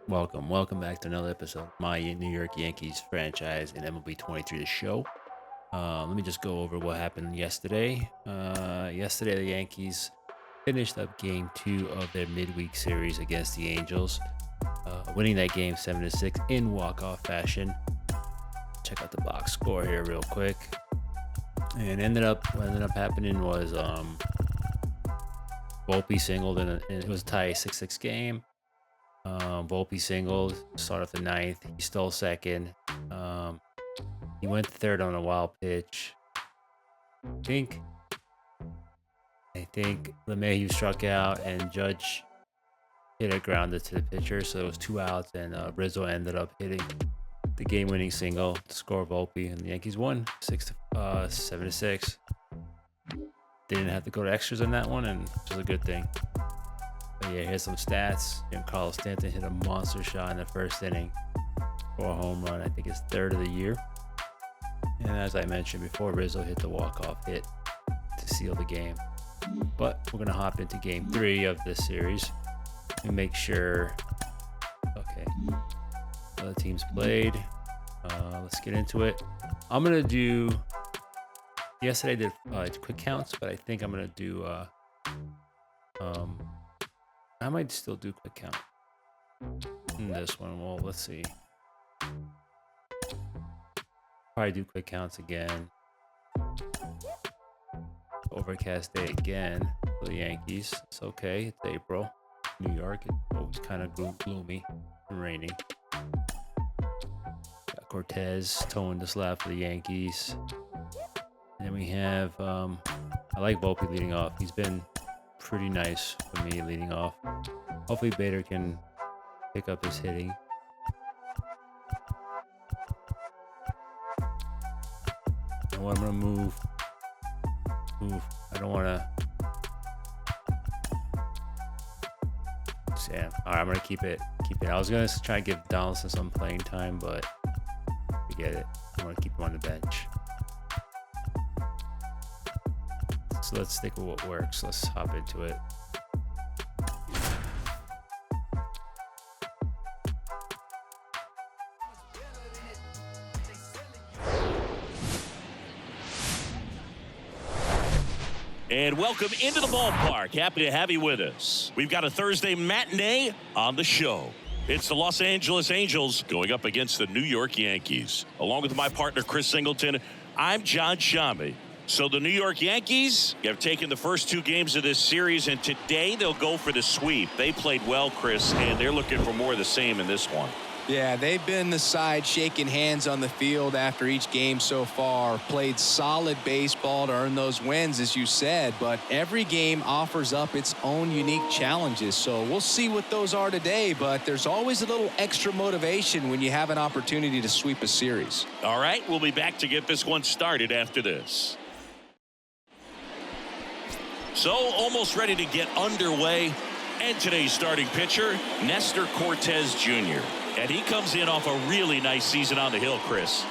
Welcome back to another episode of my New York Yankees franchise in MLB 23, the show. Let me just go over what happened yesterday. Yesterday, the Yankees finished up Game 2 of their midweek series against the Angels, winning that game 7-6 in walk-off fashion. Check out the box score here real quick. And what ended up happening was Volpe singled, and it was a tie 6-6 game. Volpe singled, start off the ninth. He stole second. He went third on a wild pitch. I think LeMahieu struck out, and Judge hit a grounder to the pitcher, so it was 2 outs, and Rizzo ended up hitting the game-winning single to score Volpe, and the Yankees won 7-6. Didn't have to go to extras on that one, and it was a good thing. But yeah, here's some stats. Carlos Stanton hit a monster shot in the first inning for a home run. I think it's third of the year. And as I mentioned before, Rizzo hit the walk-off hit to seal the game. But we're going to hop into Game 3 of this series and make sure. Okay, other teams played. Let's get into it. I'm going to do. Yesterday I did quick counts, but I think I'm going to do. I might still do quick count in this one. Well, let's see. Probably do quick counts again. Overcast day again for the Yankees. It's okay. It's April. New York. It's always kind of gloomy and rainy. Got Cortez towing the slab for the Yankees. And then we have, I like Volpe leading off. He's been pretty nice for me leading off. Hopefully Bader can pick up his hitting. And what I'm gonna move. I don't wanna. Yeah. All right, I'm gonna keep it. I was gonna try and give Donaldson some playing time, but forget it. I'm gonna keep him on the bench. So let's stick with what works. Let's hop into it. And welcome into the ballpark. Happy to have you with us. We've got a Thursday matinee on the show. It's the Los Angeles Angels going up against the New York Yankees. Along with my partner, Chris Singleton, I'm John Shammy. So the New York Yankees have taken the first 2 games of this series, and today they'll go for the sweep. They played well, Chris, and they're looking for more of the same in this one. Yeah, they've been the side shaking hands on the field after each game so far. Played solid baseball to earn those wins, as you said, but every game offers up its own unique challenges. So we'll see what those are today, but there's always a little extra motivation when you have an opportunity to sweep a series. All right, we'll be back to get this one started after this. So almost ready to get underway. And today's starting pitcher, Nestor Cortez Jr. And he comes in off a really nice season on the hill, Chris.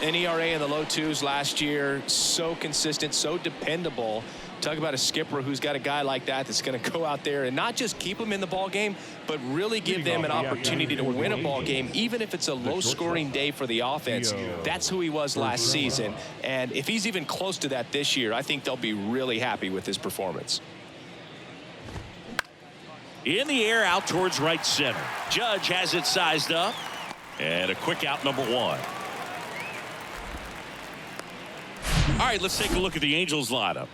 An ERA in the low 2s last year. So consistent, so dependable. Talk about a skipper who's got a guy like that that's going to go out there and not just keep them in the ball game, but really give them an opportunity to win a ball game, even if it's a low-scoring day for the offense. That's who he was last season. And if he's even close to that this year, I think they'll be really happy with his performance. In the air, out towards right center. Judge has it sized up. And a quick out, number 1. All right, let's take a look at the Angels lineup.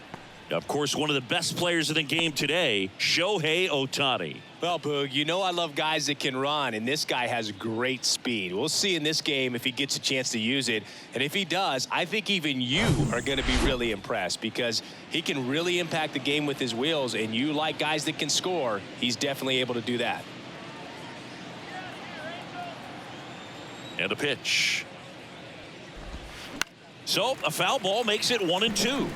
Of course, one of the best players in the game today, Shohei Ohtani. Well, Boog, you know I love guys that can run, and this guy has great speed. We'll see in this game if he gets a chance to use it. And if he does, I think even you are going to be really impressed because he can really impact the game with his wheels, and you like guys that can score. He's definitely able to do that. And a pitch. So a foul ball makes it 1-2.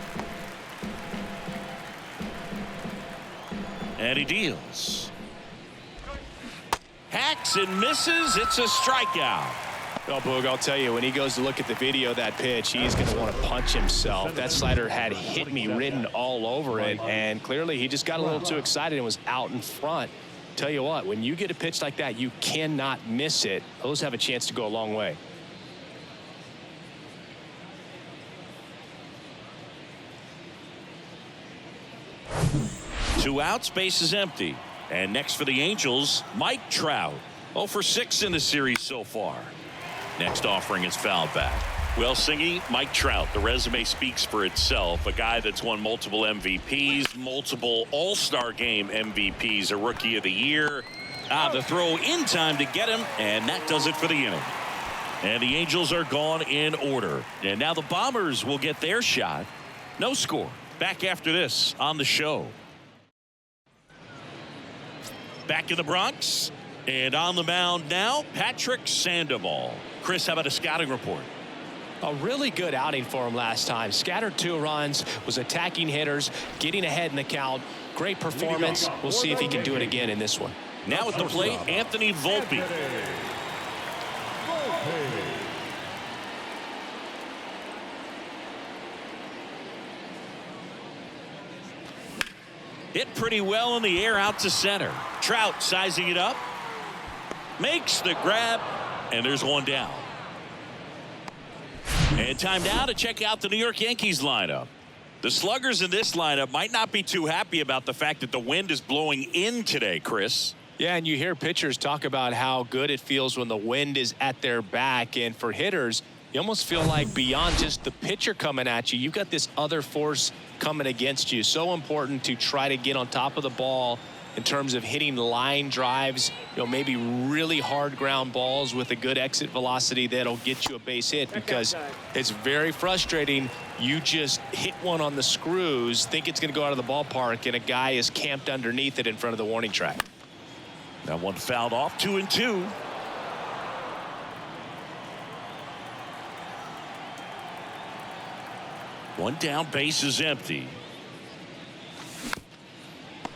And he deals. Hacks and misses. It's a strikeout. Well, Boog, I'll tell you, when he goes to look at the video of that pitch, he's going to want to punch himself. That slider had hit me written all over it, and clearly he just got a little too excited and was out in front. Tell you what, when you get a pitch like that, you cannot miss it. Those have a chance to go a long way. Two outs, base is empty. And next for the Angels, Mike Trout. 0 for 6 in the series so far. Next offering is fouled back. Well, Singy, Mike Trout, the resume speaks for itself. A guy that's won multiple MVPs, multiple All-Star Game MVPs, a Rookie of the Year. The throw in time to get him, and that does it for the inning. And the Angels are gone in order. And now the Bombers will get their shot. No score. Back after this on the show. Back in the Bronx, and on the mound now, Patrick Sandoval. Chris, how about a scouting report? A really good outing for him last time. Scattered 2 runs, was attacking hitters, getting ahead in the count. Great performance. We'll see if he can do it again in this one. Now at the plate, Anthony Volpe. Hit pretty well in the air out to center. Trout sizing it up. Makes the grab, and there's one down. And time now to check out the New York Yankees lineup. The sluggers in this lineup might not be too happy about the fact that the wind is blowing in today, Chris. Yeah, and you hear pitchers talk about how good it feels when the wind is at their back. And for hitters, you almost feel like beyond just the pitcher coming at you, you've got this other force coming against you. So important to try to get on top of the ball in terms of hitting line drives, maybe really hard ground balls with a good exit velocity that'll get you a base hit, because it's very frustrating. You just hit one on the screws, think it's going to go out of the ballpark, and a guy is camped underneath it in front of the warning track. That one fouled off. 2-2. One down, base is empty.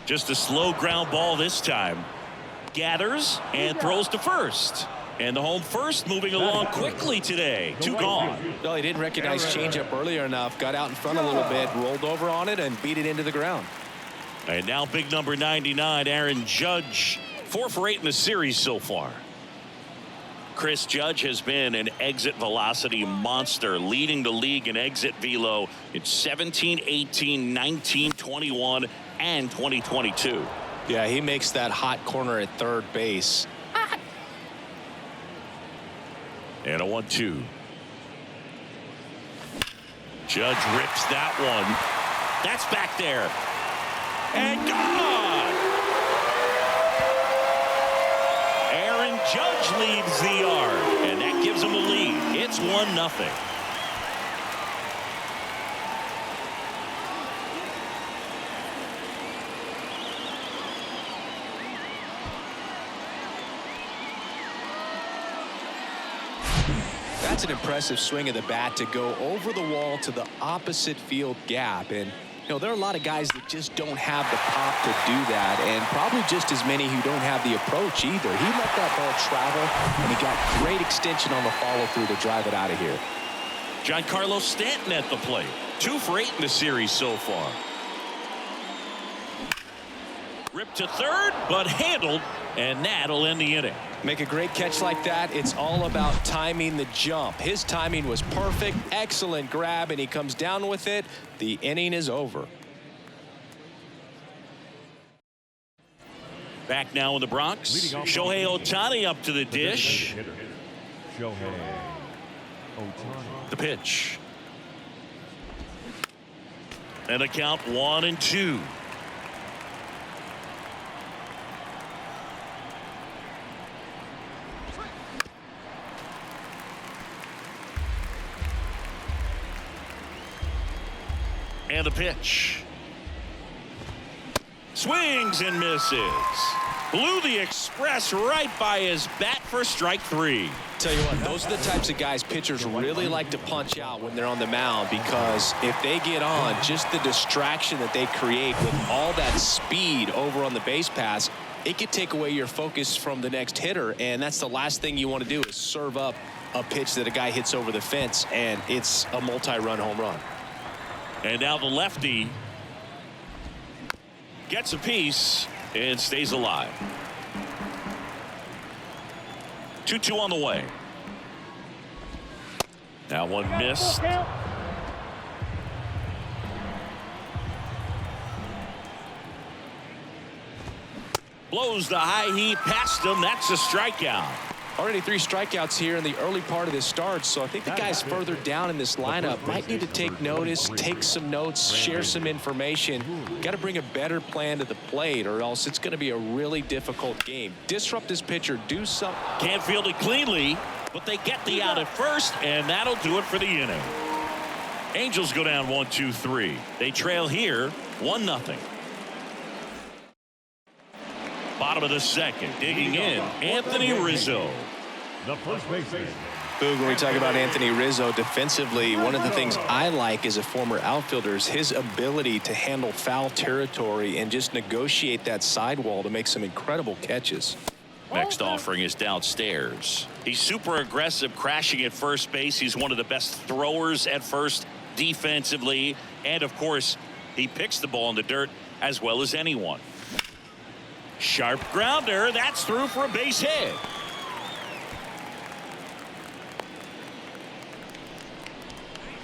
Just a slow ground ball this time. Gathers and throws to first. And the home first moving along quickly today. 2 gone. No, he didn't recognize changeup earlier enough. Got out in front a little bit, rolled over on it, and beat it into the ground. And now big number 99, Aaron Judge. 4 for 8 in the series so far. Chris, Judge has been an exit velocity monster, leading the league in exit velo in 17, 18, 19, 21, and 2022. Yeah, he makes that hot corner at third base. And a 1-2. Judge rips that one. That's back there. And gone! Aaron Judge leads the yard, and that gives him a lead. It's 1-0. That's an impressive swing of the bat to go over the wall to the opposite field gap. And there are a lot of guys that just don't have the pop to do that, and probably just as many who don't have the approach either. He let that ball travel, and he got great extension on the follow-through to drive it out of here. Giancarlo Stanton at the plate. 2 for 8 in the series so far. Ripped to third, but handled, and that'll end the inning. Make a great catch like that. It's all about timing the jump. His timing was perfect. Excellent grab, and he comes down with it. The inning is over. Back now in the Bronx. Shohei Ohtani up to the dish. The pitch. And a count 1-2. And the pitch. Swings and misses. Blew the express right by his bat for strike 3. Tell you what, those are the types of guys pitchers really like to punch out when they're on the mound, because if they get on, just the distraction that they create with all that speed over on the base pass, it could take away your focus from the next hitter, and that's the last thing you want to do is serve up a pitch that a guy hits over the fence, and it's a multi-run home run. And now the lefty gets a piece and stays alive. 2-2 on the way. Now one missed. Blows the high heat past him. That's a strikeout. Already 3 strikeouts here in the early part of this start, so I think the guys further down in this lineup might need to take notice, take some notes, share some information. Got to bring a better plan to the plate, or else it's going to be a really difficult game. Disrupt this pitcher, do something. Can't field it cleanly, but they get the out at first, and that'll do it for the inning. Angels go down 1-2-3. They trail here 1-0. Bottom of the second, digging in, Anthony Rizzo. The first baseman. Boog, when we talk about Anthony Rizzo defensively, one of the things I like as a former outfielder is his ability to handle foul territory and just negotiate that sidewall to make some incredible catches. Next offering is downstairs. He's super aggressive, crashing at first base. He's one of the best throwers at first defensively. And, of course, he picks the ball in the dirt as well as anyone. Sharp grounder. That's through for a base hit.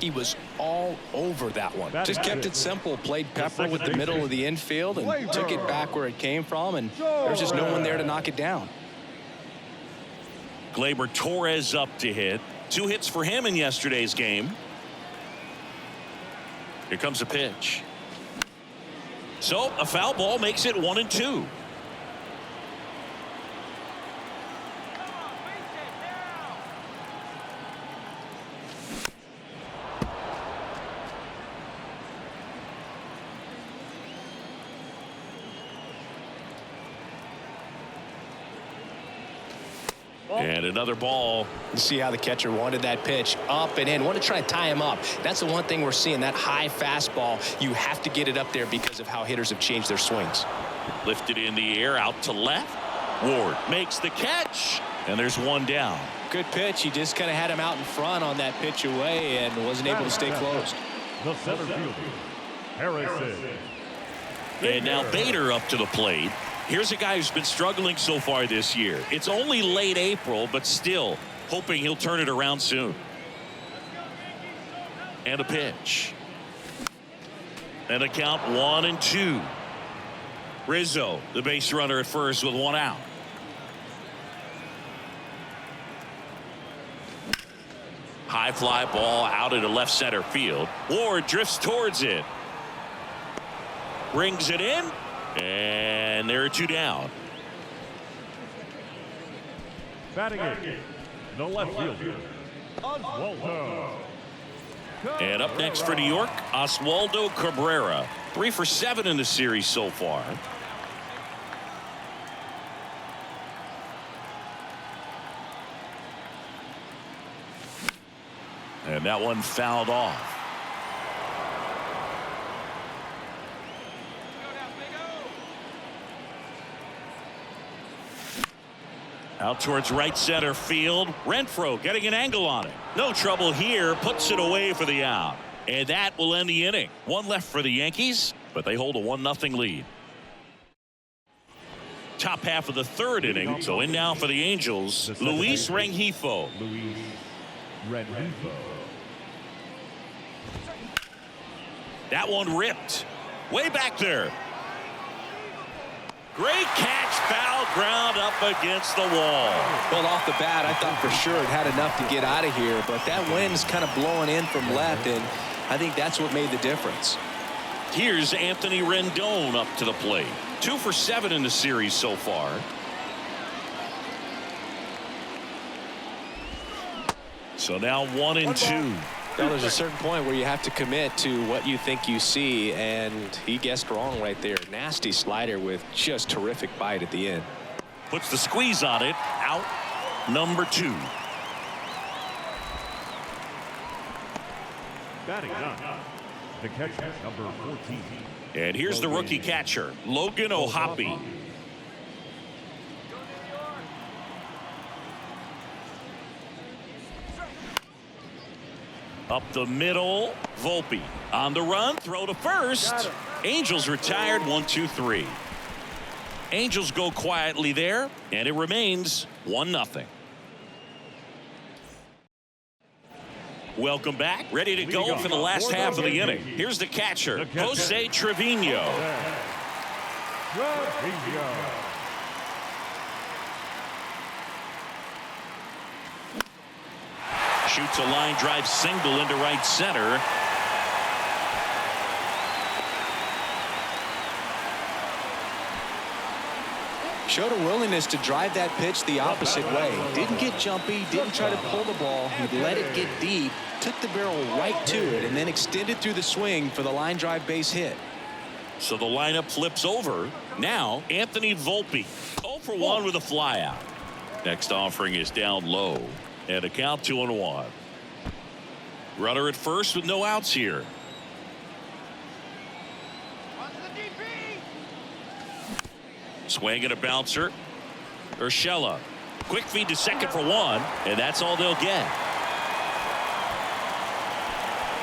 He was all over that one. Just kept it simple. Played pepper with the middle of the infield and took it back where it came from. And there's just no one there to knock it down. Gleyber Torres up to hit. 2 hits for him in yesterday's game. Here comes a pitch. So a foul ball makes it 1-2. And another ball. You see how the catcher wanted that pitch up and in. Want to try to tie him up. That's the one thing we're seeing, that high fastball. You have to get it up there because of how hitters have changed their swings. Lifted in the air out to left. Ward makes the catch. And there's one down. Good pitch. He just kind of had him out in front on that pitch away and wasn't able to stay close. The center fielder, Harrison. And now Bader up to the plate. Here's a guy who's been struggling so far this year. It's only late April, but still hoping he'll turn it around soon. And a pitch. And a count 1-2. Rizzo, the base runner at first with 1 out. High fly ball out into left center field. Ward drifts towards it. Brings it in. And there are 2 down. Batting it, the left fielder, Oswaldo. And up next for New York, Oswaldo Cabrera. 3 for 7 in the series so far. And that one fouled off. Out towards right center field. Renfroe getting an angle on it. No trouble here. Puts it away for the out. And that will end the inning. 1 left for the Yankees, but they hold a 1-0 lead. Top half of the 3rd inning. So in now for the Angels, Luis Rengifo. Luis Rengifo. That one ripped. Way back there. Great catch, foul ground up against the wall. Well, off the bat, I thought for sure it had enough to get out of here, but that wind's kind of blowing in from left, and I think that's what made the difference. Here's Anthony Rendon up to the plate. 2 for 7 in the series so far. So now 1-2. Well, there's a certain point where you have to commit to what you think you see, and he guessed wrong right there. Nasty slider with just terrific bite at the end. Puts the squeeze on it. Out number 2. Batting done. The catcher, number 14. And here's the rookie catcher, Logan O'Hoppe. Up the middle, Volpe on the run, throw to first. Angels retired 1-2-3. Angels go quietly there, and it remains 1-0. Welcome back. Ready to go for the last half of the inning. Here's the catcher, Jose Trevino. Shoots a line drive single into right center. Showed a willingness to drive that pitch the opposite way. Didn't get jumpy, didn't try to pull the ball. He let it get deep, took the barrel right to it, and then extended through the swing for the line drive base hit. So the lineup flips over. Now, Anthony Volpe, 0 for 1 with a flyout. Next offering is down low, and a count 2-1. Runner at first with no outs here. Swing and a bouncer. Urshela. Quick feed to second for 1, and that's all they'll get.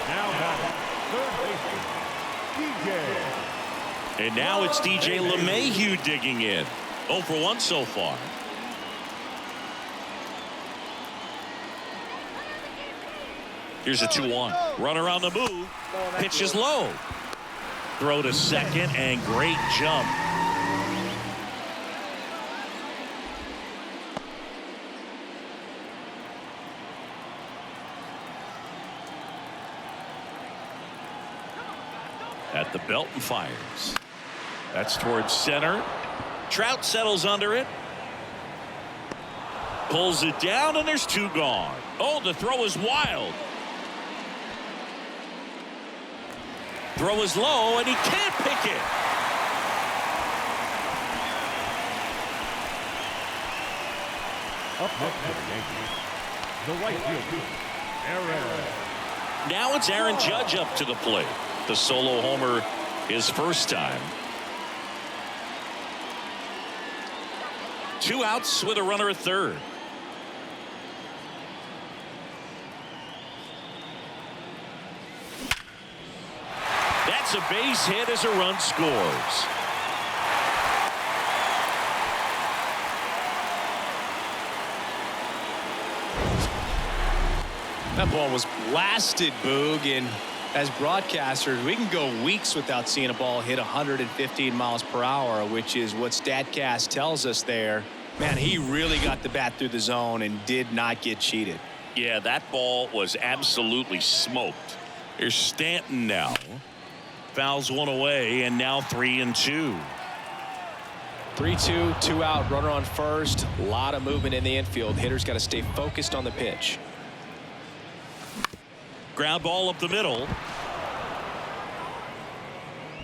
Now batting, third baseman, DJ. And now it's DJ LeMahieu digging in. 0 for 1 so far. Here's a 2-1. Runner on the move. Pitch is low. Throw to second, and great jump. At the belt and fires. That's towards center. Trout settles under it. Pulls it down, and there's 2 gone. Oh, the throw is wild. Throw is low, and he can't pick it. Up next for the Yankees, the right fielder, Aaron. Now it's Aaron Judge up to the plate. The solo homer his first time. 2 outs with a runner at third. That's a base hit as a run scores. That ball was blasted, Boog, and as broadcasters, we can go weeks without seeing a ball hit 115 miles per hour, which is what StatCast tells us there. Man, he really got the bat through the zone and did not get cheated. Yeah, that ball was absolutely smoked. Here's Stanton now. Fouls one away, and now 3-2. 3-2, 2 out, runner on first. A lot of movement in the infield. Hitter's got to stay focused on the pitch. Ground ball up the middle.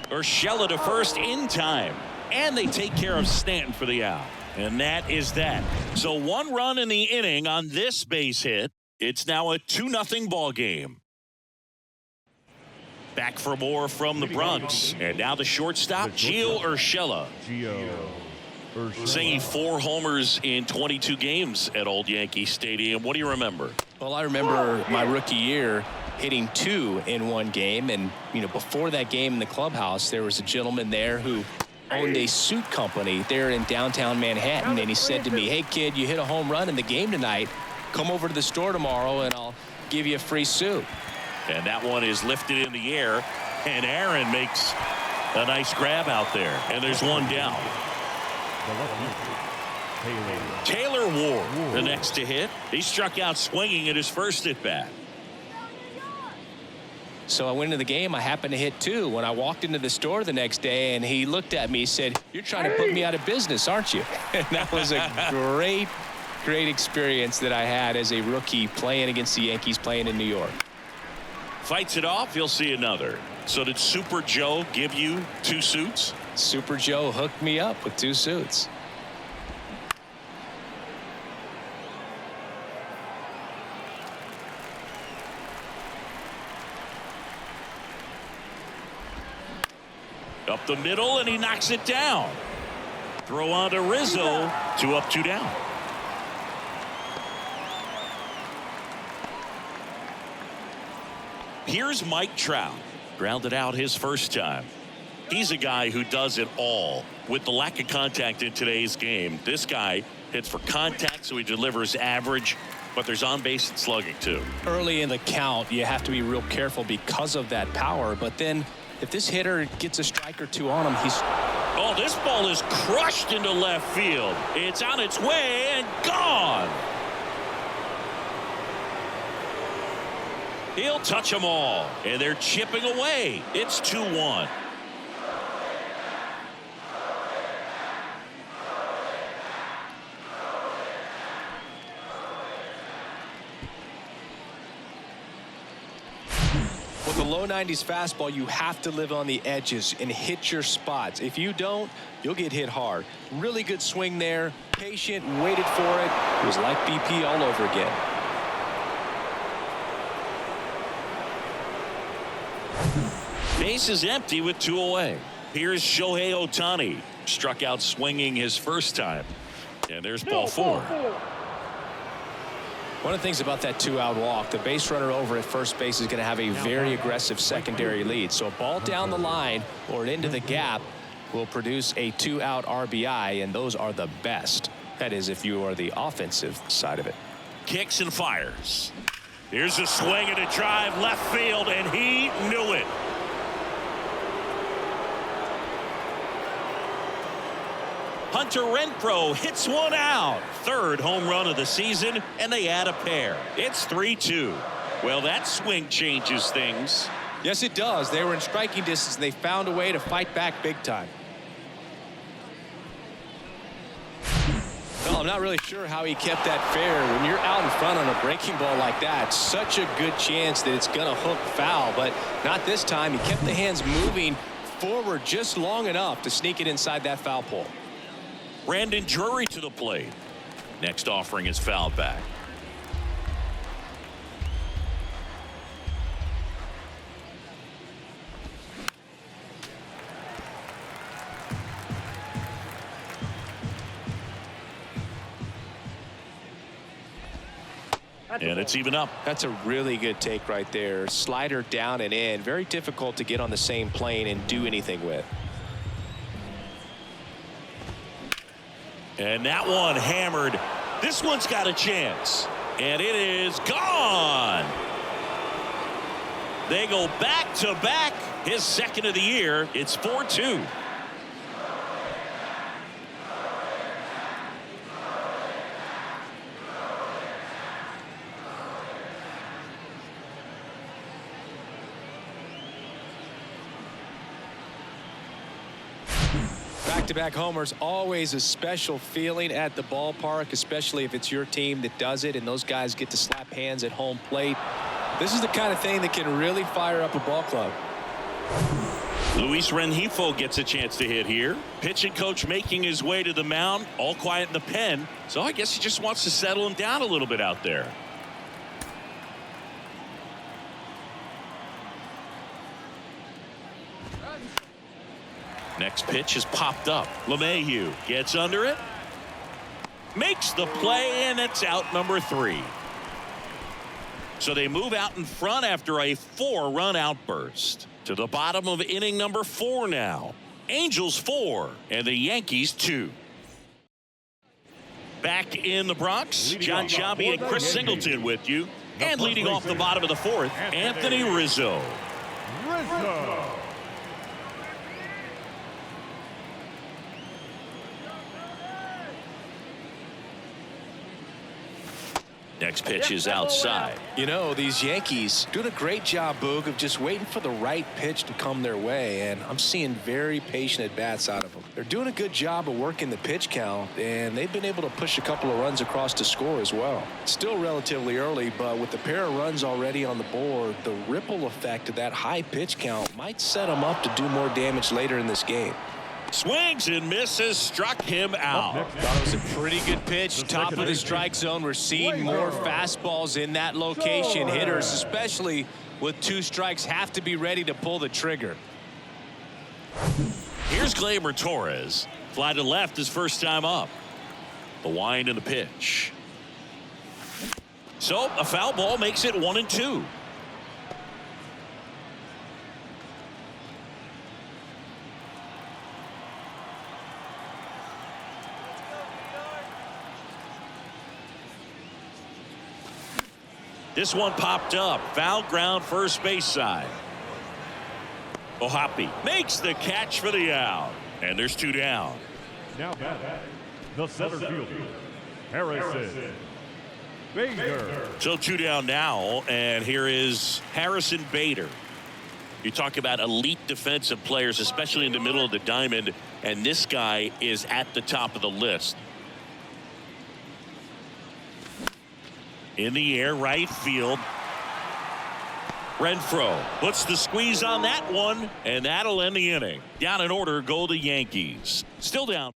Urshela to first in time. And they take care of Stanton for the out. And that is that. So 1 run in the inning on this base hit. It's now a 2-0 ball game. Back for more from the Bronx. And now the shortstop, Gio Urshela. Saying 4 homers in 22 games at Old Yankee Stadium. What do you remember? Well, I remember my rookie year hitting 2 in 1 game. And, you know, before that game in the clubhouse, there was a gentleman there who owned a suit company there in downtown Manhattan. And he said to me, hey, kid, you hit a home run in the game tonight. Come over to the store tomorrow and I'll give you a free suit. And that one is lifted in the air. And Aaron makes a nice grab out there. And there's 1 down. Taylor Ward, the next to hit. He struck out swinging at his first at bat. So I went into the game. I happened to hit 2 when I walked into the store the next day, and he looked at me and said, you're trying to put me out of business, aren't you? And that was a great experience that I had as a rookie playing against the Yankees, playing in New York. Fights it off. You'll see another. So did Super Joe give you 2 suits? Super Joe hooked me up with 2 suits. Up the middle, and he knocks it down. Throw on to Rizzo. 2 up, 2 down. Here's Mike Trout. Grounded out his first time. He's a guy who does it all. With the lack of contact in today's game, this guy Hits for contact, so he delivers average, but there's on base and slugging too. Early in the count, you have to be real careful because of that power. But then if this hitter gets a strike or two on him, he's... Oh, this ball is crushed into left field. It's on its way and gone. He'll touch them all, and they're chipping away. It's 2-1. With a low 90s fastball, you have to live on the edges and hit your spots. If you don't, you'll get hit hard. Really good swing there. Patient, waited for it. It was like BP all over again. Base is empty with 2 away. Here's Shohei Ohtani. Struck out swinging his first time. And there's ball 4. One of the things about that 2-out walk, the base runner over at first base is going to have a very aggressive secondary lead. So a ball down the line or into the gap will produce a 2-out RBI, and those are the best. That is, if you are the offensive side of it. Kicks and fires. Here's a swing and a drive left field, and he knew it. Hunter Renfroe hits one out. 3rd home run of the season, and they add a pair. It's 3-2. Well, that swing changes things. Yes, it does. They were in striking distance, and they found a way to fight back big time. Well, I'm not really sure how he kept that fair. When you're out in front on a breaking ball like that, such a good chance that it's going to hook foul, but not this time. He kept the hands moving forward just long enough to sneak it inside that foul pole. Brandon Drury to the plate. Next offering is fouled back. And it's even up. That's a really good take right there. Slider down and in. Very difficult to get on the same plane and do anything with. And that one hammered. This one's got a chance. And it is gone. They go back to back. His 2nd of the year. It's 4-2. Back-to-back homers, always a special feeling at the ballpark, especially if it's your team that does it and those guys get to slap hands at home plate. This is the kind of thing that can really fire up a ball club. Luis Rengifo gets a chance to hit here. Pitching coach making his way to the mound, all quiet in the pen. So I guess he just wants to settle him down a little bit out there. Next pitch is popped up. LeMahieu gets under it. Makes the play, and it's out number 3. So they move out in front after a 4-run outburst. To the bottom of inning number 4 now. Angels 4 and the Yankees 2. Back in the Bronx, John Sciambi and Chris Singleton with you. And leading off the bottom of the 4th, Anthony Rizzo. Next pitch is outside. You know, these Yankees doing a great job, Boog, of just waiting for the right pitch to come their way, and I'm seeing very patient at-bats out of them. They're doing a good job of working the pitch count, and they've been able to push a couple of runs across to score as well. Still relatively early, but with the pair of runs already on the board, the ripple effect of that high pitch count might set them up to do more damage later in this game. Swings and misses, struck him out. Thought it was a pretty good pitch. Top of the strike zone. We're seeing more fastballs in that location. Hitters, especially with 2 strikes, have to be ready to pull the trigger. Here's Gleyber Torres. Fly to left his first time up. The wind and the pitch. So a foul ball makes it 1-2. This one popped up. Foul ground, first base side. Ohapi makes the catch for the out. And there's 2 down. Now batting, the center fielder, Harrison Bader. So 2 down now, and here is Harrison Bader. You talk about elite defensive players, especially in the middle of the diamond, and this guy is at the top of the list. In the air, right field. Renfroe puts the squeeze on that one, and that'll end the inning. Down in order go the Yankees. Still down.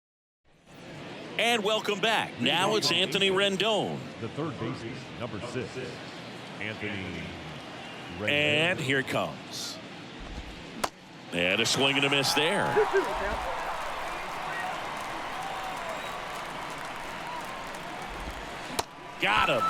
And welcome back. Now it's Anthony Rendon. The third baseman, number 6, Anthony Rendon. And here it comes. And a swing and a miss there. Got him.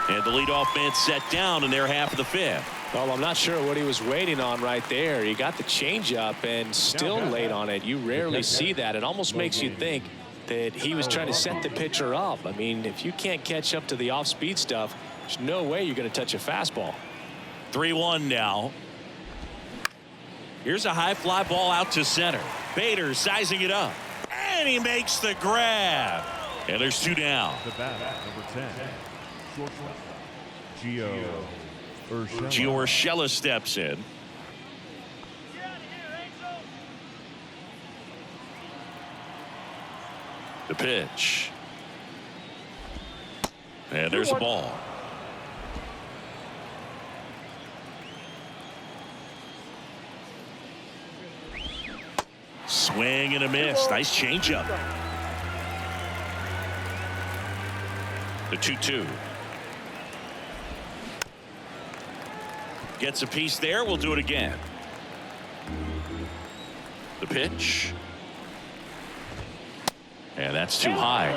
And the leadoff man set down in their half of the 5th. Well, I'm not sure what he was waiting on right there. He got the changeup and still late on it. You rarely see that. It almost makes you think that he was trying to set the pitcher up. I mean, if you can't catch up to the off-speed stuff, there's no way you're going to touch a fastball. 3-1 now. Here's a high fly ball out to center. Bader sizing it up. And he makes the grab. And there's 2 down. The bat, number 10, shortstop, Gio Urshela steps in. The pitch. And there's a ball. Swing and a miss. Nice changeup. The 2-2. Gets a piece there. We'll do it again. The pitch. And that's too high.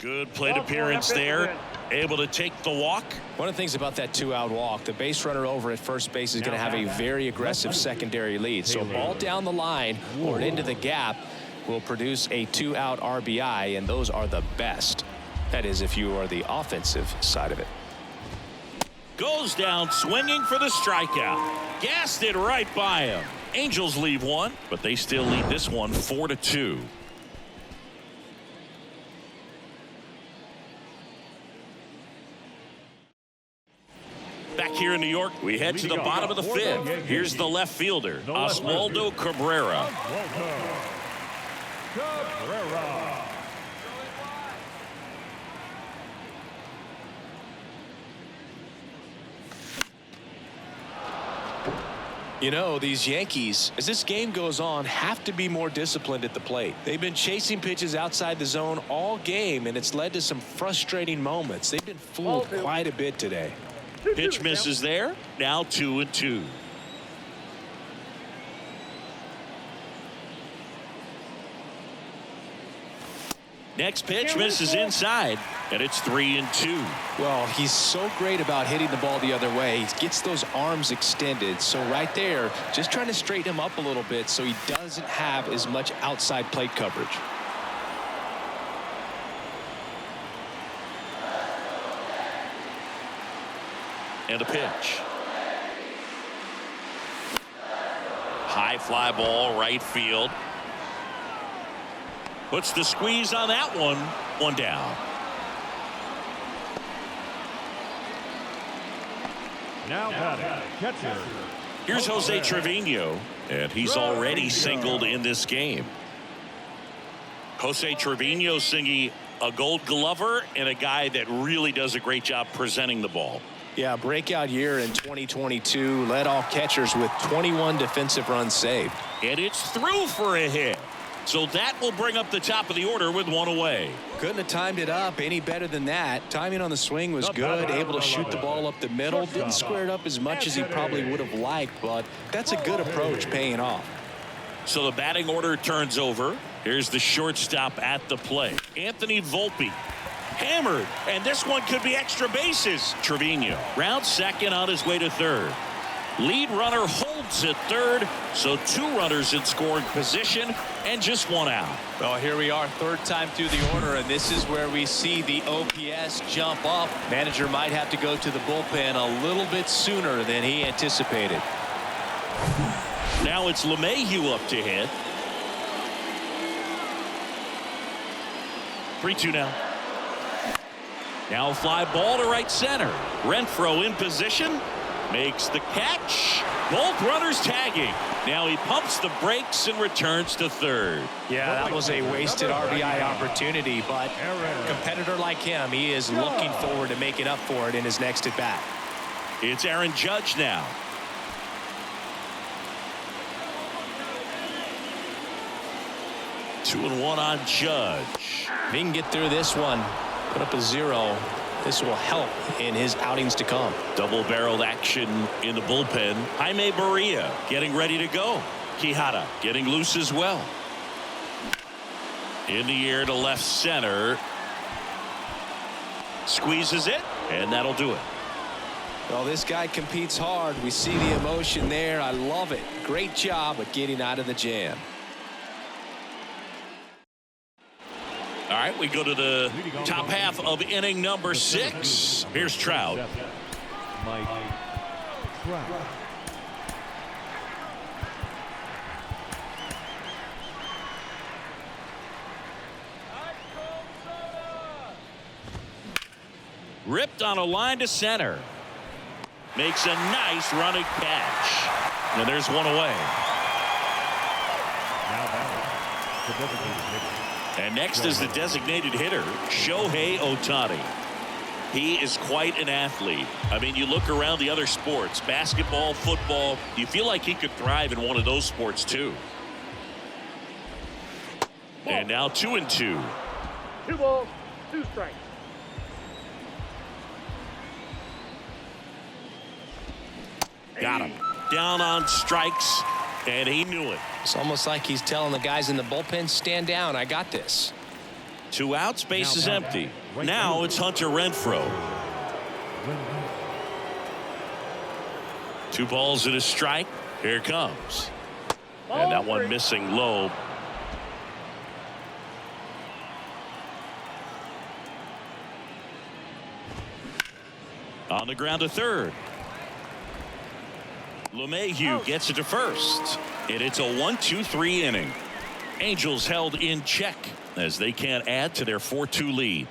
Good plate appearance there. Able to take the walk. One of the things about that 2-out walk, the base runner over at first base is going to have a very aggressive secondary lead. So a ball down the line or into the gap will produce a 2-out RBI, and those are the best. That is, if you are the offensive side of it. Goes down swinging for the strikeout. Gassed it right by him. Angels leave one, but they still lead this one 4-2. Back here in New York, we head to the bottom of the 5th. Here's the left fielder, Oswaldo Cabrera. You know, these Yankees, as this game goes on, have to be more disciplined at the plate. They've been chasing pitches outside the zone all game, and it's led to some frustrating moments. They've been fooled quite a bit today. Pitch misses there. Now 2-2. Next pitch misses inside, and it's 3-2. Well, he's so great about hitting the ball the other way. He gets those arms extended. So right there, just trying to straighten him up a little bit so he doesn't have as much outside plate coverage. And a pitch. High fly ball, right field. Puts the squeeze on that one. 1 down. Now batting, catcher. Here's Jose Trevino, and he's already singled in this game. Jose Trevino singing a Gold Glover and a guy that really does a great job presenting the ball. Yeah, breakout year in 2022. Led all catchers with 21 defensive runs saved. And it's through for a hit. So that will bring up the top of the order with 1 away. Couldn't have timed it up any better than that. Timing on the swing was good. Able to shoot the ball up the middle. Didn't square it up as much as he probably would have liked, but that's a good approach, paying off. So the batting order turns over. Here's the shortstop at the plate. Anthony Volpe. Hammered, and this one could be extra bases. Trevino rounds second on his way to third. Lead runner holds Reds at third, so 2 runners in scoring position and just 1 out. Well, here we are, third time through the order, and this is where we see the OPS jump up. Manager might have to go to the bullpen a little bit sooner than he anticipated. Now it's LeMahieu up to hit. 3-2 now. Now a fly ball to right center. Renfroe in position. Makes the catch. Both runners tagging. Now he pumps the brakes and returns to third. Yeah, that was a wasted RBI opportunity, but a competitor like him, he is looking forward to making up for it in his next at bat. It's Aaron Judge now. Two and one on Judge. If he can get through this one, put up a 0, this will help in his outings to come. Double-barreled action in the bullpen. Jaime Barria getting ready to go. Quijada getting loose as well. In the air to left center. Squeezes it, and that'll do it. Well, this guy competes hard. We see the emotion there. I love it. Great job at getting out of the jam. All right, we go to the top half of inning number 6. Here's Trout. Mike Trout. Ripped on a line to center. Makes a nice running catch. And there's one away. Now back the designated hitter. And next is the designated hitter, Shohei Ohtani. He is quite an athlete. I mean, you look around the other sports, basketball, football, you feel like he could thrive in one of those sports too. And now 2-2. 2 balls, 2 strikes. Got him. Down on strikes, and he knew it. It's almost like he's telling the guys in the bullpen, stand down, I got this. 2 outs, base is empty. Now it's Hunter Renfroe. 2 balls and a strike. Here it comes. And that one missing low. On the ground to third. LeMahieu gets it to first. And it's a 1-2-3 inning. Angels held in check as they can't add to their 4-2 lead.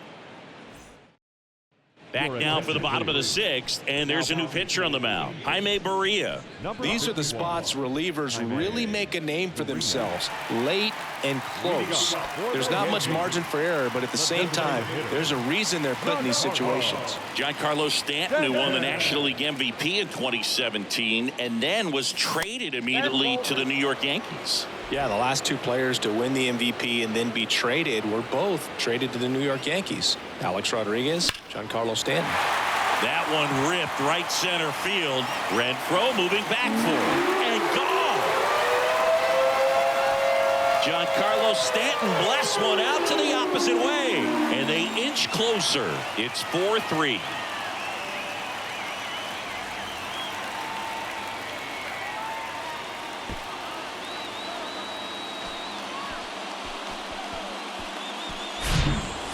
Back now for the bottom of the 6th, and there's a new pitcher on the mound, Jaime Barria. These are the spots relievers really make a name for themselves, late and close. There's not much margin for error, but at the same time, there's a reason they're put in these situations. Giancarlo Stanton, who won the National League MVP in 2017 and then was traded immediately to the New York Yankees. Yeah, the last 2 players to win the MVP and then be traded were both traded to the New York Yankees. Alex Rodriguez, Giancarlo Stanton. That one ripped right center field. Renfroe moving back for it. And gone. Giancarlo Stanton blasts one out to the opposite way. And they inch closer. It's 4-3.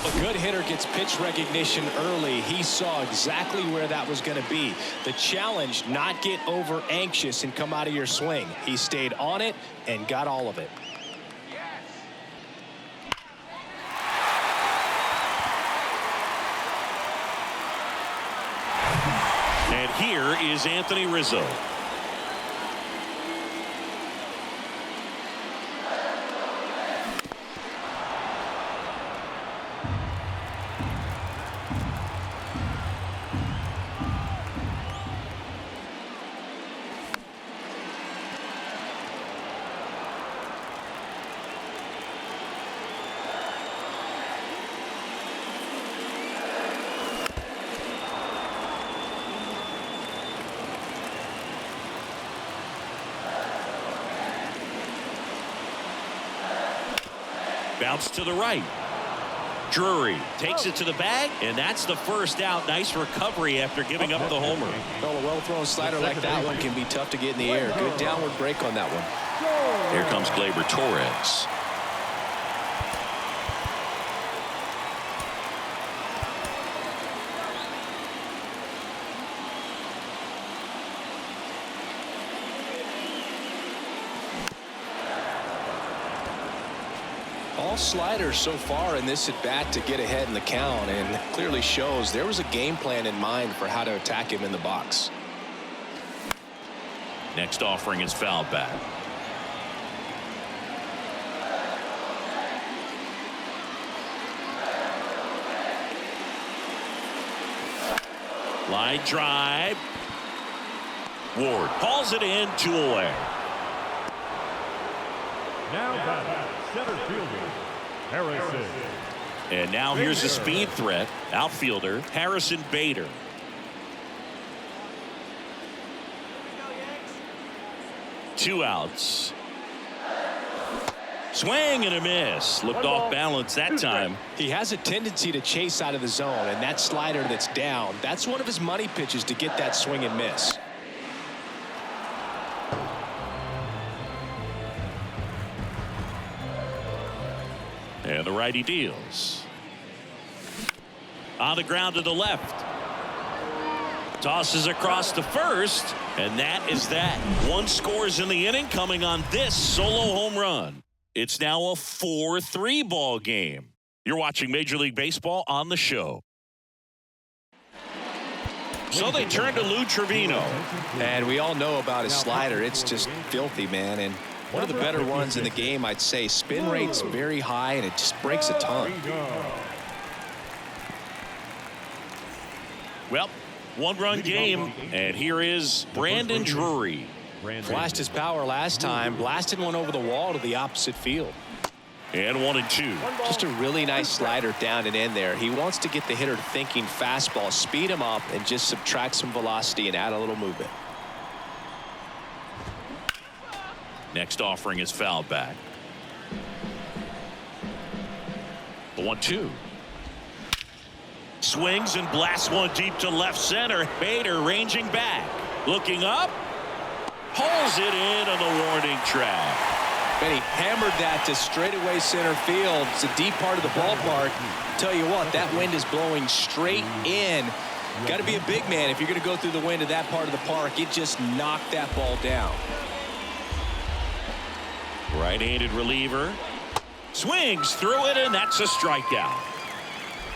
A good hitter gets pitch recognition early. He saw exactly where that was going to be. The challenge, not get over anxious and come out of your swing. He stayed on it and got all of it. And here is Anthony Rizzo. Bounce to the right. Drury takes it to the bag, and that's the first out. Nice recovery after giving up the homer. Well, a well-thrown slider like that one can be tough to get in the air. Good downward break on that one. Here comes Gleyber Torres. All sliders so far in this at-bat to get ahead in the count, and clearly shows there was a game plan in mind for how to attack him in the box. Next offering is fouled back. Line drive. Ward hauls it in, 2 away. Now batting, center fielder, Harrison. And now here's the speed threat, outfielder Harrison Bader. Two outs. Swing and a miss. Looked off balance that time. He has a tendency to chase out of the zone, and that slider that's down, that's one of his money pitches to get that swing and miss. And the righty deals. On the ground to the left. Tosses across to first, and that is that. 1 scores in the inning, coming on this solo home run. It's now a 4-3 ball game. You're watching Major League Baseball on the show. So they turn to Lou Trevino. And we all know about his slider. It's just filthy, man. And one of the better ones in the game, I'd say. Spin rate's very high, and it just breaks a ton. Well, 1-run game, and here is Brandon Drury. Flashed his power last time, blasted one over the wall to the opposite field. And 1-2. Just a really nice slider down and in there. He wants to get the hitter thinking fastball, speed him up, and just subtract some velocity and add a little movement. Next offering is fouled back. The 1-2. Swings and blasts one deep to left center. Bader ranging back. Looking up. Pulls it in on the warning track. And he hammered that to straightaway center field. It's a deep part of the ballpark. Tell you what, that wind is blowing straight in. Got to be a big man if you're going to go through the wind of that part of the park. It just knocked that ball down. Right-handed reliever. Swings through it, and that's a strikeout.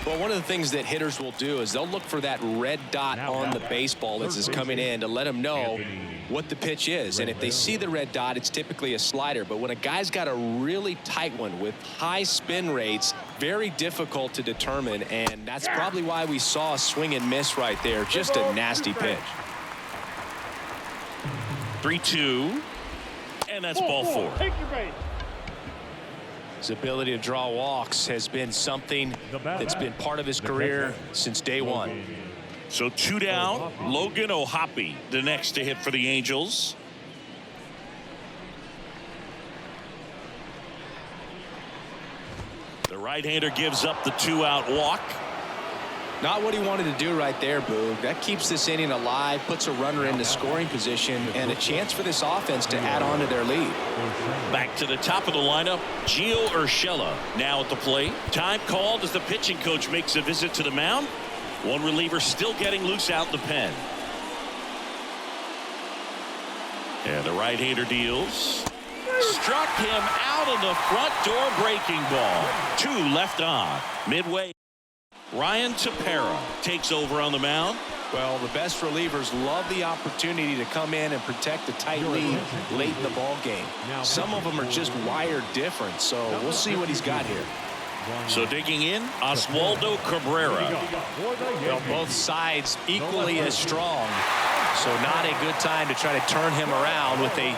Well, one of the things that hitters will do is they'll look for that red dot on the baseball as it's coming in to let them know what the pitch is. And if they see the red dot, it's typically a slider. But when a guy's got a really tight one with high spin rates, very difficult to determine. And that's probably why we saw a swing and miss right there. Just a nasty pitch. 3-2. And that's ball 4. Take your base. His ability to draw walks has been something that's been part of his career since day one. So 2 down. Logan O'Hoppe, the next to hit for the Angels. The right-hander gives up the 2-out walk. Not what he wanted to do right there, Boog. That keeps this inning alive, puts a runner into scoring position, and a chance for this offense to add on to their lead. Back to the top of the lineup, Gio Urshela now at the plate. Time called as the pitching coach makes a visit to the mound. One reliever still getting loose out in the pen. And the right-hander deals. Struck him out of the front door breaking ball. 2 left on. Midway. Ryan Tepera takes over on the mound. Well, the best relievers love the opportunity to come in and protect a tight lead late in the ball game. Some of them are just wired different, so we'll see what he's got here. So digging in, Oswaldo Cabrera. Well, both sides equally as strong, so not a good time to try to turn him around with a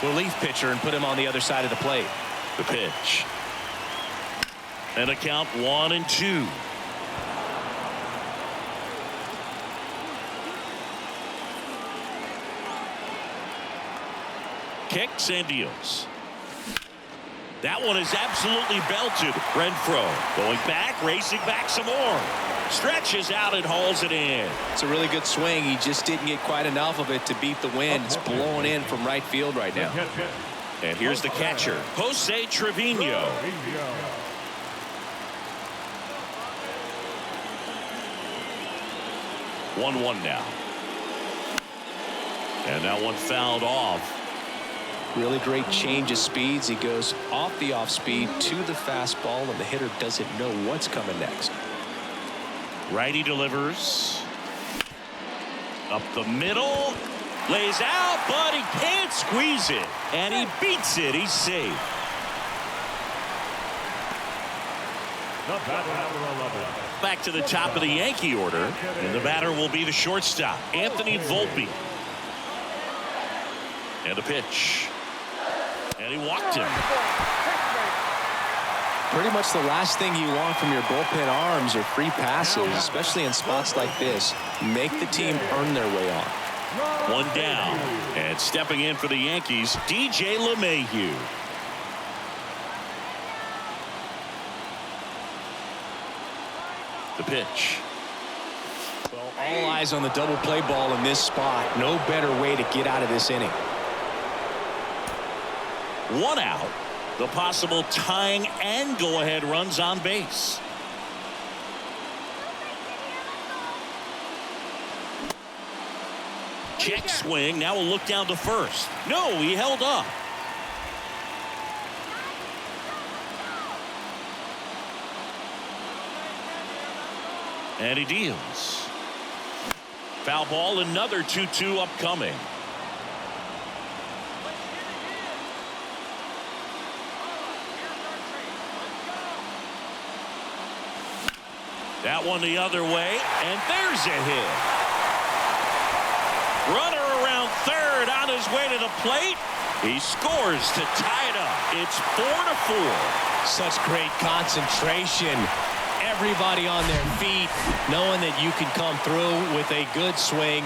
relief pitcher and put him on the other side of the plate. The pitch. And a count 1-2. Kicks and deals. That one is absolutely belted. Renfroe going back, racing back some more. Stretches out and hauls it in. It's a really good swing. He just didn't get quite enough of it to beat the wind. It's blowing in from right field right now. And here's the catcher, Jose Trevino. 1-1 now. And that one fouled off. Really great change of speeds. He goes off the off speed to the fastball, and the hitter doesn't know what's coming next. Righty delivers. Up the middle. Lays out, but he can't squeeze it. And he beats it. He's safe. Back to the top of the Yankee order. And the batter will be the shortstop, Anthony Volpe. And a pitch. And he walked him. Pretty much the last thing you want from your bullpen arms are free passes, especially in spots like this. Make the team earn their way on. One down. And stepping in for the Yankees, DJ LeMahieu. The pitch. Well, all eyes on the double play ball in this spot. No better way to get out of this inning. One out. The possible tying and go-ahead runs on base. Check swing. Now we'll look down to first. No, he held up. And he deals. Foul ball, another 2-2 upcoming. That one the other way, and there's a hit. Runner around third on his way to the plate. He scores to tie it up. It's 4-4. Such great concentration. Everybody on their feet, knowing that you can come through with a good swing.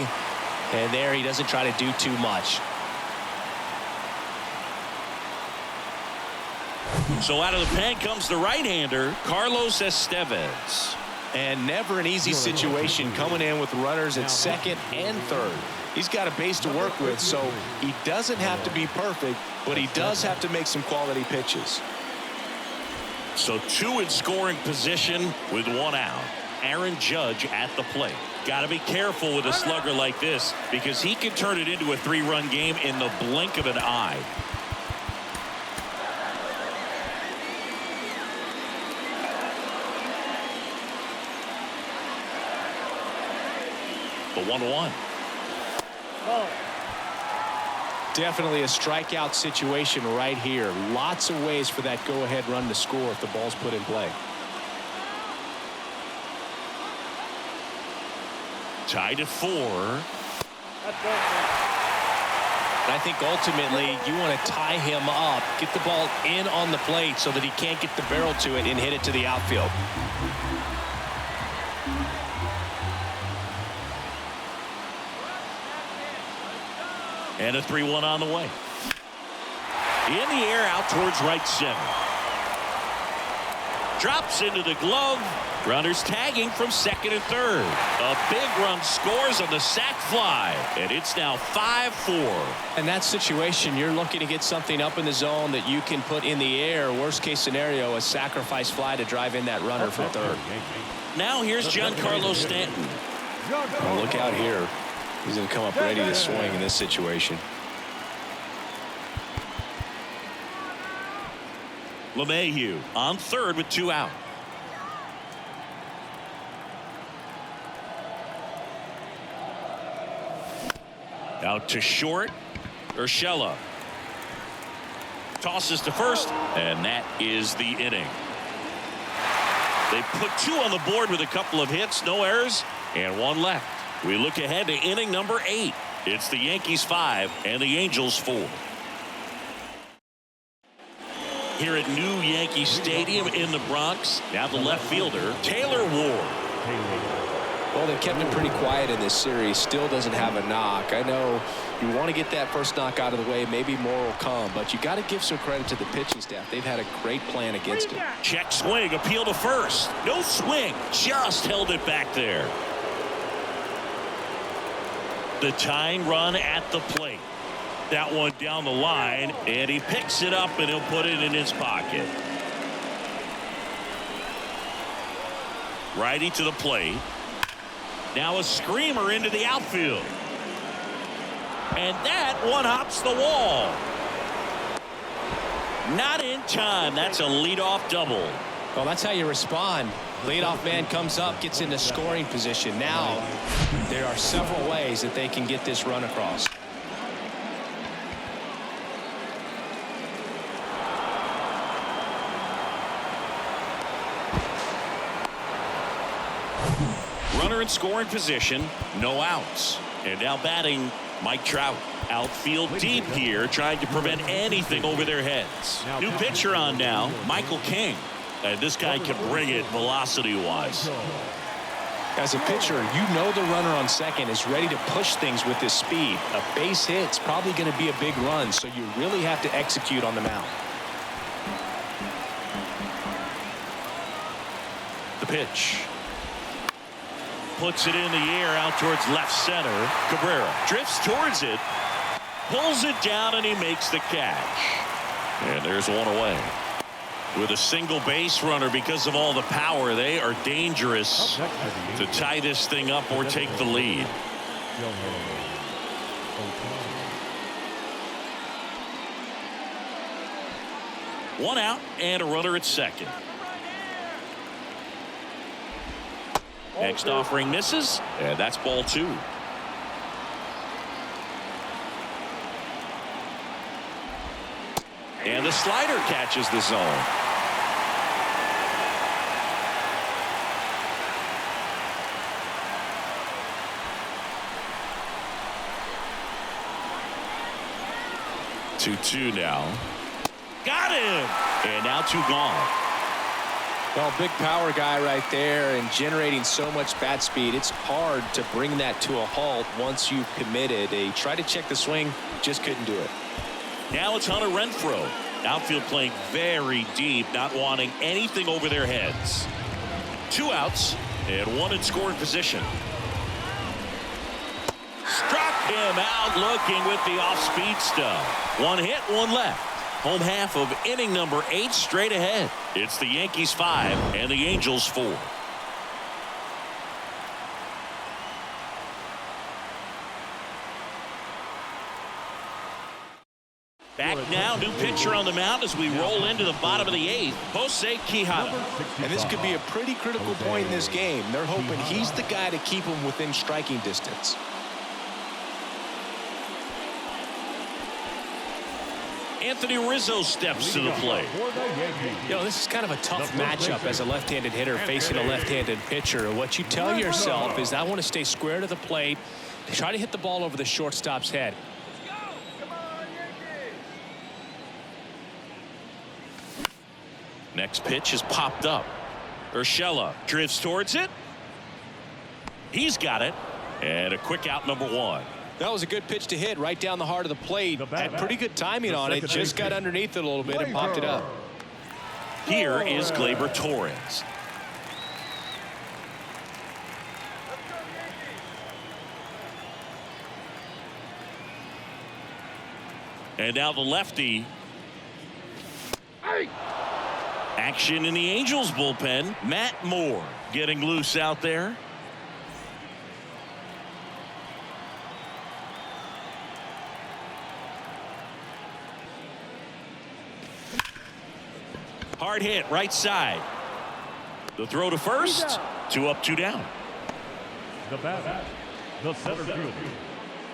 And there he doesn't try to do too much. So out of the pen comes the right-hander, Carlos Estevez. And never an easy situation coming in with runners at second and third. He's got a base to work with, so he doesn't have to be perfect, but he does have to make some quality pitches. So two in scoring position with one out. Aaron Judge at the plate. Got to be careful with a slugger like this because he can turn it into a three-run game in the blink of an eye. The 1-1. Definitely a strikeout situation right here. Lots of ways for that go-ahead run to score if the ball's put in play. Tied at 4. And I think ultimately you want to tie him up, get the ball in on the plate so that he can't get the barrel to it and hit it to the outfield. And a 3-1 on the way. In the air out towards right center. Drops into the glove. Runners tagging from second and third. A big run scores on the sac fly. And it's now 5-4. In that situation, you're looking to get something up in the zone that you can put in the air. Worst case scenario, a sacrifice fly to drive in that runner for third. Now here's Giancarlo Stanton. Well, look out here. He's going to come up ready to swing in this situation. LeMahieu on third with 2 out. Out to short. Urshela tosses to first, and that is the inning. They put 2 on the board with a couple of hits, no errors, and 1 left. We look ahead to inning number 8. It's the Yankees 5 and the Angels 4. Here at New Yankee Stadium in the Bronx, now the left fielder, Taylor Ward. Well, they've kept him pretty quiet in this series. Still doesn't have a knock. I know you want to get that first knock out of the way. Maybe more will come, but you got to give some credit to the pitching staff. They've had a great plan against him. Check swing, appeal to first. No swing, just held it back there. The tying run at the plate. That one down the line, and he picks it up, and he'll put it in his pocket. Righty to the plate. Now a screamer into the outfield. And that one hops the wall. Not in time. That's a leadoff double. Well, that's how you respond. Leadoff man comes up, gets into scoring position. Now, there are several ways that they can get this run across. Runner in scoring position, no outs. And now batting Mike Trout. Outfield deep here, trying to prevent anything over their heads. New pitcher on now, Michael King. And this guy can bring it velocity-wise. As a pitcher, you know the runner on second is ready to push things with his speed. A base hit's probably going to be a big run, so you really have to execute on the mound. The pitch. Puts it in the air out towards left center. Cabrera drifts towards it. Pulls it down, and he makes the catch. And there's one away. With a single base runner, because of all the power, they are dangerous to tie this thing up or take the lead. One out and a runner at second. Next offering misses, and that's ball 2. And the slider catches the zone. Two now. Got him! And now 2 gone. Well, big power guy right there and generating so much bat speed. It's hard to bring that to a halt once you've committed. They tried to check the swing, just couldn't do it. Now it's Hunter Renfroe. Outfield playing very deep, not wanting anything over their heads. 2 outs and 1 in scoring position. Struck him out looking with the off-speed stuff. 1 hit, 1 left. Home half of inning number 8 straight ahead. It's the Yankees 5 and the Angels 4. Back now, new pitcher on the mound as we roll into the bottom of the 8th. SpicyChicharron. And this could be a pretty critical point in this game. They're hoping he's the guy to keep them within striking distance. Anthony Rizzo steps to the plate. You know, this is kind of a tough matchup as a left-handed hitter facing a left-handed pitcher. What you tell yourself is, I want to stay square to the plate, try to hit the ball over the shortstop's head. Next pitch is popped up. Urshela drifts towards it. He's got it. And a quick out, number 1. That was a good pitch to hit right down the heart of the plate. Had pretty good timing on it. Just got underneath it a little bit and popped it up. Here is Gleyber Torres. And now the lefty. Action in the Angels bullpen. Matt Moore getting loose out there. Hard hit right side. The throw to first. 2 up, 2 down. The batter, the center fielder,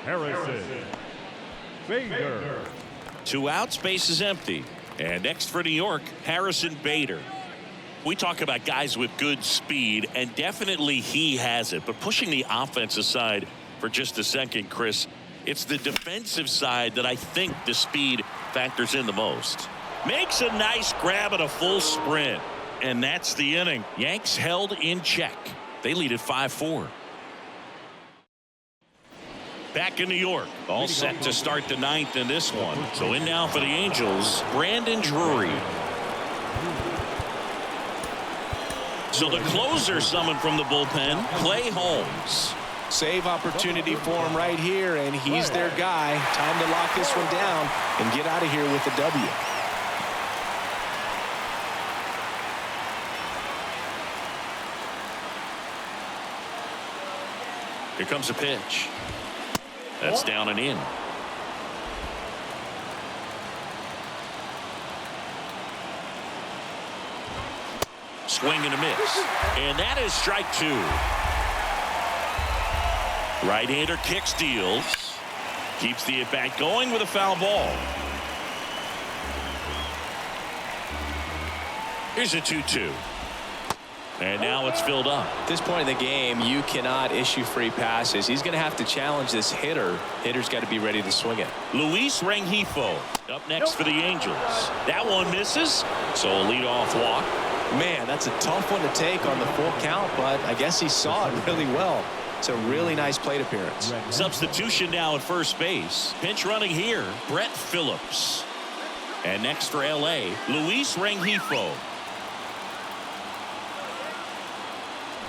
Harrison Bader. 2 outs, base is empty. And next for New York, Harrison Bader. We talk about guys with good speed, and definitely he has it. But pushing the offense aside for just a second, Chris, it's the defensive side that I think the speed factors in the most. Makes a nice grab at a full sprint. And that's the inning. Yanks held in check. They lead at 5-4. Back in New York, all set to start the ninth in this one. So in now for the Angels, Brandon Drury. So the closer summoned from the bullpen, Clay Holmes. Save opportunity for him right here, and he's their guy. Time to lock this one down and get out of here with the W. Here comes a pitch. That's down and in. Swing and a miss. And that is strike two. Right-hander kicks, deals. Keeps the at-bat going with a foul ball. Here's a 2-2. And now it's filled up. At this point in the game, you cannot issue free passes. He's going to have to challenge this hitter. Hitter's got to be ready to swing it. Luis Rengifo up next for the Angels. That one misses, so a leadoff walk. Man, that's a tough one to take on the full count, but I guess he saw it really well. It's a really nice plate appearance. Substitution now at first base. Pinch running here, Brett Phillips. And next for L.A., Luis Rengifo.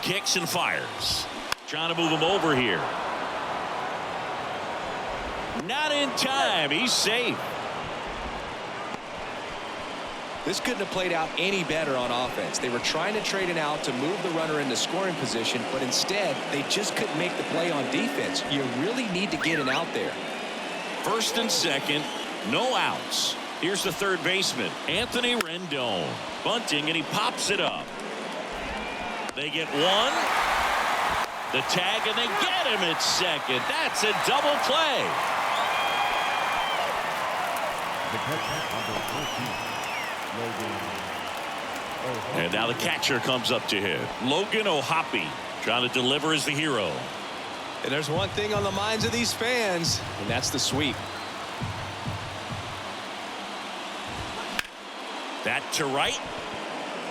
Kicks and fires. Trying to move him over here. Not in time. He's safe. This couldn't have played out any better on offense. They were trying to trade it out to move the runner into scoring position, but instead they just couldn't make the play on defense. You really need to get it out there. First and second, no outs. Here's the third baseman, Anthony Rendon. Bunting, and he pops it up. They get one. The tag, and they get him at second. That's a double play. And now the catcher comes up to him. Logan O'Hoppe trying to deliver as the hero. And there's one thing on the minds of these fans, and that's the sweep. That to right.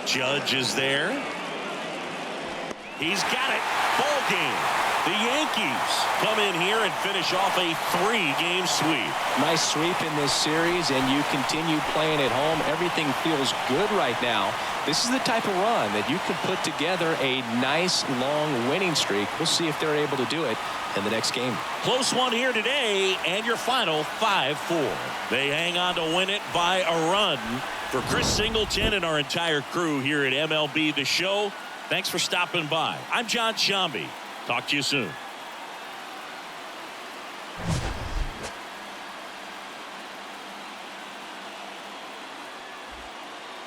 Judge is there. He's got it. Ball game. The Yankees come in here and finish off a 3-game sweep. Nice sweep in this series, and you continue playing at home. Everything feels good right now. This is the type of run that you can put together a nice long winning streak. We'll see if they're able to do it in the next game. Close one here today, and your final 5-4. They hang on to win it by a run. For Chris Singleton and our entire crew here at MLB The Show, thanks for stopping by. I'm John Shambi. Talk to you soon.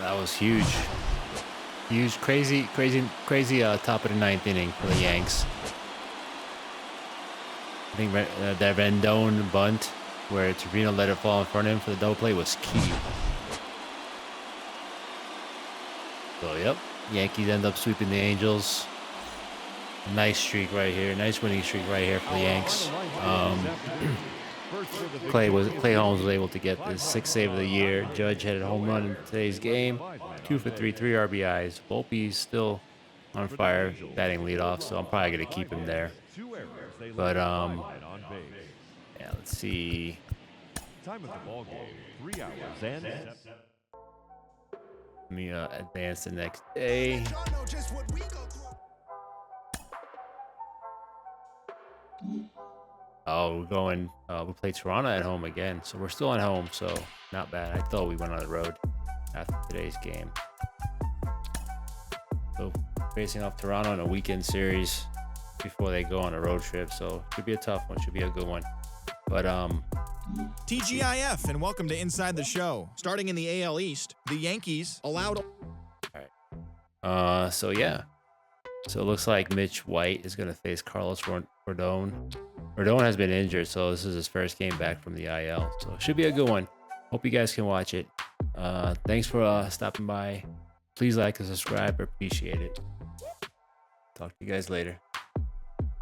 That was huge. Huge, crazy top of the ninth inning for the Yanks. I think that Rendon bunt where Trevino let it fall in front of him for the double play was key. So, yep, Yankees end up sweeping the Angels. Nice streak right here. Nice winning streak right here for the Yanks. Clay Holmes was able to get the 6th save of the year. Judge had a home run in today's game. 2 for 3 RBIs. Volpe's still on fire, batting leadoff, so I'm probably gonna keep him there. But yeah, let's see. Time of the ball game, 3 hours and. Let me advance the next day. Oh, we're going. We play Toronto at home again, so we're still at home. So not bad. I thought we went on the road after today's game. So facing off Toronto in a weekend series before they go on a road trip. So should be a tough one. Should be a good one. But TGIF and welcome to Inside the Show. Starting in the AL East, the Yankees allowed. All right. So yeah. So it looks like Mitch White is going to face Carlos Rodon. Rodon has been injured, so this is his first game back from the IL. So it should be a good one. Hope you guys can watch it. Thanks for stopping by. Please like and subscribe. I appreciate it. Talk to you guys later.